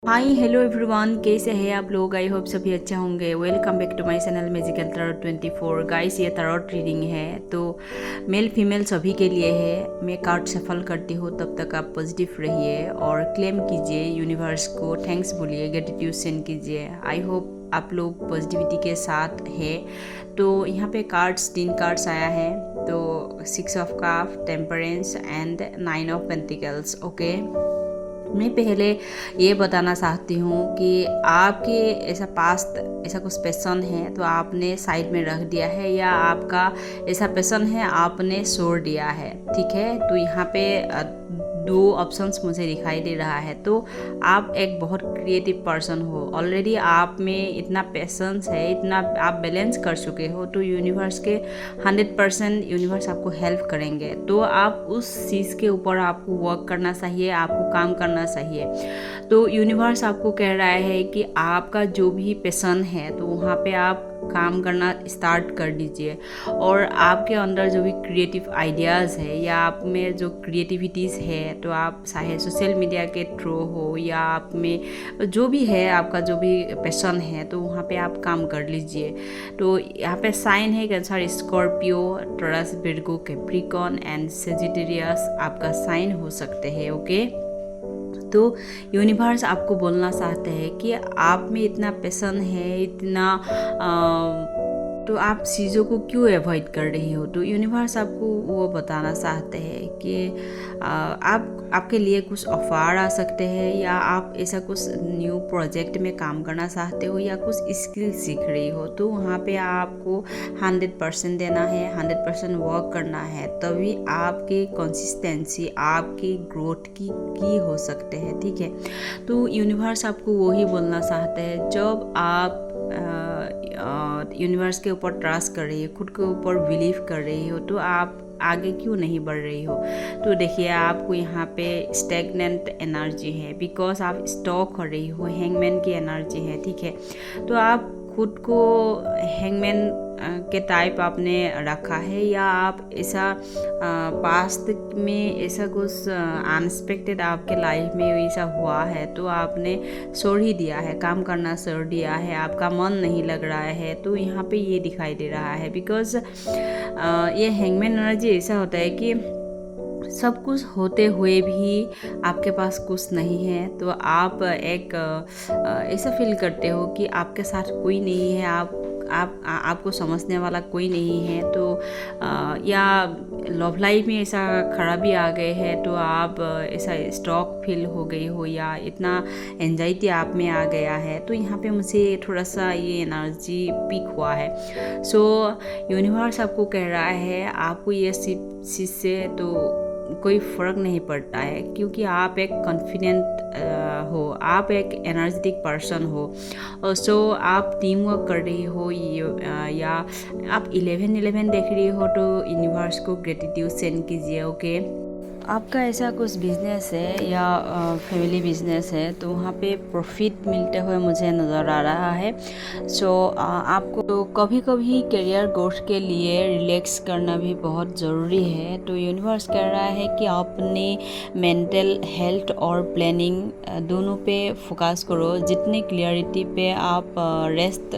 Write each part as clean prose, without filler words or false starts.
Hi hello everyone, कैसे हैं आप लोग। आई होप सभी अच्छे होंगे। Welcome back to my channel magical tarot 24। Guys, ये टैरोट रीडिंग है तो मेल फीमेल सभी के लिए है। मैं कार्ड सफल करती हूँ, तब तक आप पॉजिटिव रहिए और क्लेम कीजिए यूनिवर्स को, थैंक्स बोलिए, ग्रेटिट्यूड सेंड कीजिए। आई होप आप लोग पॉजिटिविटी के साथ है। तो यहाँ पे तीन कार्ड्स आया है, तो 6 of cup, temperance and 9 of pentacles. Okay, मैं पहले ये बताना चाहती हूँ कि आपके ऐसा पास्ट ऐसा कुछ पैशन है तो आपने साइड में रख दिया है, या आपका ऐसा पैशन है आपने छोड़ दिया है। ठीक है, तो यहाँ पे दो ऑप्शंस मुझे दिखाई दे रहा है। तो आप एक बहुत क्रिएटिव पर्सन हो, ऑलरेडी आप में इतना पैशंस है, इतना आप बैलेंस कर चुके हो, तो यूनिवर्स के 100% यूनिवर्स आपको हेल्प करेंगे। तो आप उस चीज़ के ऊपर आपको वर्क करना चाहिए, आपको काम करना चाहिए। तो यूनिवर्स आपको कह रहा है कि आपका जो भी पैशन है तो वहाँ पे आप काम करना स्टार्ट कर दीजिए, और आपके अंदर जो भी क्रिएटिव आइडियाज़ है या आप में जो क्रिएटिविटीज़ है, तो आप चाहे सोशल मीडिया के थ्रू हो या आप में जो भी है, आपका जो भी पैशन है, तो वहाँ पे आप काम कर लीजिए। तो यहाँ पे साइन है cancer, Scorpio, taurus, Virgo, Capricorn and Sagittarius आपका साइन हो सकते हैं। ओके, तो यूनिवर्स आपको बोलना चाहते हैं कि आप में इतना पैशन है, इतना तो आप चीज़ों को क्यों अवॉइड कर रही हो। तो यूनिवर्स आपको वो बताना चाहते हैं कि आपके लिए कुछ ऑफर आ सकते हैं, या आप ऐसा कुछ न्यू प्रोजेक्ट में काम करना चाहते हो, या कुछ स्किल सीख रही हो। तो वहाँ पे आपको 100% देना है, 100% वर्क करना है, तभी आपकी कंसिस्टेंसी, आपकी ग्रोथ की हो सकते हैं। ठीक है, तो यूनिवर्स आपको वही बोलना चाहते हैं। जब आप यूनिवर्स के ऊपर ट्रस्ट कर रही हो, खुद के ऊपर बिलीव कर रही हो, तो आप आगे क्यों नहीं बढ़ रही हो। तो देखिए, आपको यहाँ पे स्टैग्नेंट एनर्जी है, बिकॉज आप स्टॉक कर रही हो, हैंगमैन की एनर्जी है। ठीक है, तो आप खुद को हैंगमैन के टाइप आपने रखा है, या आप ऐसा पास्ट में ऐसा कुछ अनएक्सपेक्टेड आपके लाइफ में ऐसा हुआ है, तो आपने छोड़ ही दिया है, काम करना छोड़ दिया है, आपका मन नहीं लग रहा है। तो यहाँ पे ये दिखाई दे रहा है, बिकॉज ये हैंगमैन एनर्जी ऐसा होता है कि सब कुछ होते हुए भी आपके पास कुछ नहीं है, तो आप एक ऐसा फील करते हो कि आपके साथ कोई नहीं है, आपको समझने वाला कोई नहीं है। तो या लव लाइफ में ऐसा खराबी आ गए है, तो आप ऐसा स्टॉक फील हो गई हो, या इतना एंजाइटी आप में आ गया है। तो यहाँ पे मुझे थोड़ा सा ये एनर्जी पिक हुआ है। सो यूनिवर्स आपको कह रहा है, आपको ये चीज़ से तो कोई फ़र्क नहीं पड़ता है, क्योंकि आप एक कॉन्फिडेंट हो, आप एक एनर्जेटिक पर्सन हो। सो आप टीम वर्क कर रही हो, या आप 11-11 देख रही हो, तो यूनिवर्स को ग्रेटिट्यूड सेंड कीजिए। ओके, आपका ऐसा कुछ बिजनेस है या फैमिली बिजनेस है, तो वहाँ पे प्रॉफिट मिलते हुए मुझे नज़र आ रहा है। सो आपको तो कभी कभी करियर ग्रोथ के लिए रिलैक्स करना भी बहुत ज़रूरी है। तो यूनिवर्स कह रहा है कि अपने मेंटल हेल्थ और प्लानिंग दोनों पे फोकस करो। जितनी क्लियरिटी पे आप रेस्ट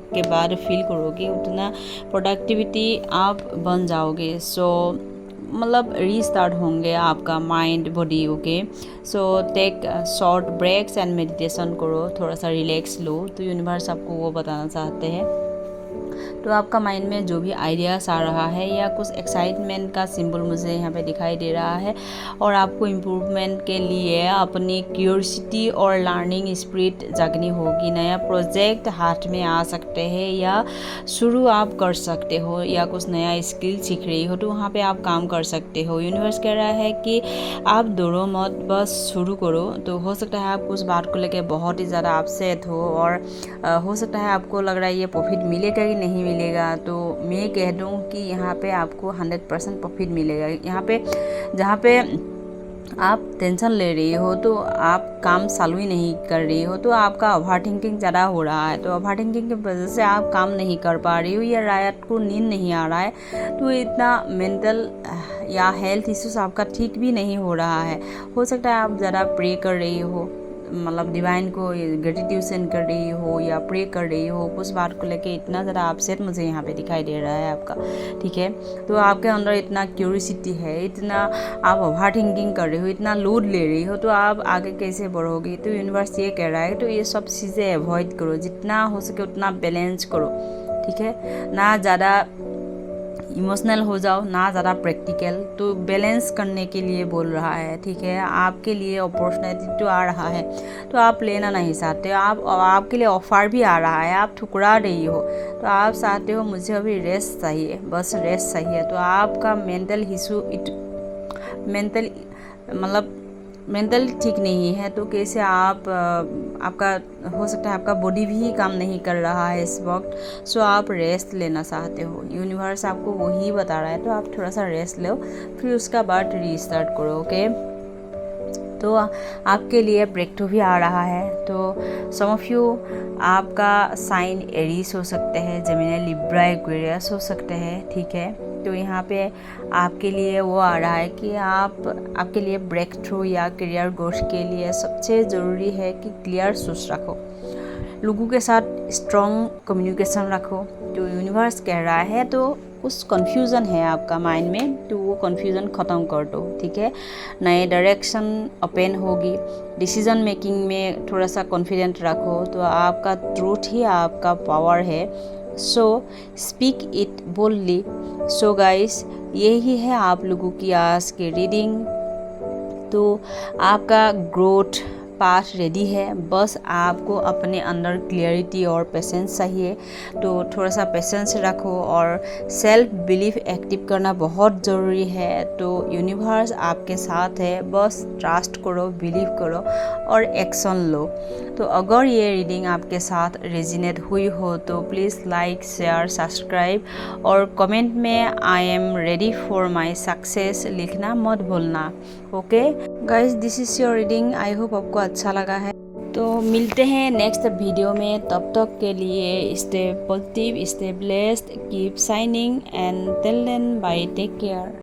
के बाद फील करोगे, उतना प्रोडक्टिविटी आप बन जाओगे। सो मतलब रीस्टार्ट होंगे आपका mind body. Okay, so take short breaks and meditation करो, थोड़ा सा रिलैक्स लो। तो यूनिवर्स आपको वो बताना चाहते हैं। तो आपका माइंड में जो भी आइडियाज़ आ रहा है, या कुछ एक्साइटमेंट का सिंबल मुझे यहाँ पे दिखाई दे रहा है, और आपको इम्प्रूवमेंट के लिए अपनी क्यूरियोसिटी और लर्निंग स्पिरिट जगनी होगी। नया प्रोजेक्ट हाथ में आ सकते हैं, या शुरू आप कर सकते हो, या कुछ नया स्किल सीख रही हो, तो वहाँ पे आप काम कर सकते हो। यूनिवर्स कह रहा है कि आप डरो मत, बस शुरू करो। तो हो सकता है आप कुछ बात को लेकर बहुत ही ज़्यादा अपसेट हो, और हो सकता है आपको लग रहा है ये प्रॉफिट मिलेगा कि नहीं मिलेगा। तो मैं कह दूं कि यहाँ पे आपको 100% प्रॉफिट मिलेगा। यहाँ पे जहाँ पे आप टेंशन ले रही हो, तो आप काम चालू ही नहीं कर रही हो, तो आपका ओवर थिंकिंग ज़्यादा हो रहा है। तो ओवर थिंकिंग की वजह से आप काम नहीं कर पा रही हो, या रात को नींद नहीं आ रहा है, तो इतना मेंटल या हेल्थ इश्यूज आपका ठीक भी नहीं हो रहा है। हो सकता है आप ज़्यादा प्रे कर रही हो, मतलब डिवाइन को ग्रेटिट्यूड सेंड कर रही हो या प्रे कर रही हो, उस बात को लेके इतना ज़्यादा अपसेट मुझे यहाँ पे दिखाई दे रहा है आपका, ठीक है। तो आपके अंदर इतना क्यूरियोसिटी है, इतना आप ओवर थिंकिंग कर रही हो, इतना लोड ले रही हो, तो आप आगे कैसे बढ़ोगे। तो यूनिवर्स ये कह रहा है तो ये सब चीज़ें अवॉइड करो, जितना हो सके उतना बैलेंस करो, ठीक है। ना ज़्यादा इमोशनल हो जाओ, ना ज़्यादा प्रैक्टिकल, तो बैलेंस करने के लिए बोल रहा है, ठीक है। आपके लिए अपॉर्चुनिटी तो आ रहा है तो आप लेना नहीं चाहते, आपके लिए ऑफ़र भी आ रहा है, आप ठुकरा रही हो, तो आप चाहते हो मुझे अभी रेस्ट चाहिए, बस रेस्ट चाहिए। तो आपका मेंटल इशू मेंटल ठीक नहीं है, तो कैसे आपका हो सकता है आपका बॉडी भी काम नहीं कर रहा है इस वक्त, सो आप रेस्ट लेना चाहते हो, यूनिवर्स आपको वही बता रहा है। तो आप थोड़ा सा रेस्ट लो, फिर उसका बाद रीस्टार्ट करो, ओके। तो आपके लिए ब्रेक थ्रू भी आ रहा है। तो सम ऑफ यू आपका साइन एरीज हो सकते हैं, जेमिनी, लिब्रा, एक्वेरियस हो सकते हैं, ठीक है। तो यहाँ पे आपके लिए वो आ रहा है कि आपके लिए ब्रेक थ्रू या करियर ग्रोथ के लिए सबसे ज़रूरी है कि क्लियर सोच रखो, लोगों के साथ स्ट्रॉन्ग कम्युनिकेशन रखो। जो यूनिवर्स कह रहा है, तो कुछ कन्फ्यूज़न है आपका माइंड में, तो वो कन्फ्यूज़न ख़त्म कर दो, ठीक है। नए डायरेक्शन ओपन होगी, डिसीज़न मेकिंग में थोड़ा सा कॉन्फिडेंट रखो, तो आपका ट्रूथ ही आपका पावर है। So speak it boldly. So guys, यही है आप लोगों की आज की रीडिंग। तो आपका ग्रोथ पाथ रेडी है, बस आपको अपने अंदर क्लियरिटी और पेशेंस चाहिए। तो थोड़ा सा पेशेंस रखो और सेल्फ बिलीफ एक्टिव करना बहुत ज़रूरी है। तो यूनिवर्स आपके साथ है, बस ट्रस्ट करो, बिलीव करो और एक्शन लो। तो अगर ये रीडिंग आपके साथ रेजिनेट हुई हो तो प्लीज़ लाइक, शेयर, सब्सक्राइब और कमेंट में I am ready for my success लिखना मत भूलना, okay guys. This is your reading, I hope आपको अच्छा लगा है। तो मिलते हैं नेक्स्ट वीडियो में, तब तक के लिए stay positive, stay blessed, keep shining and till then bye, take care.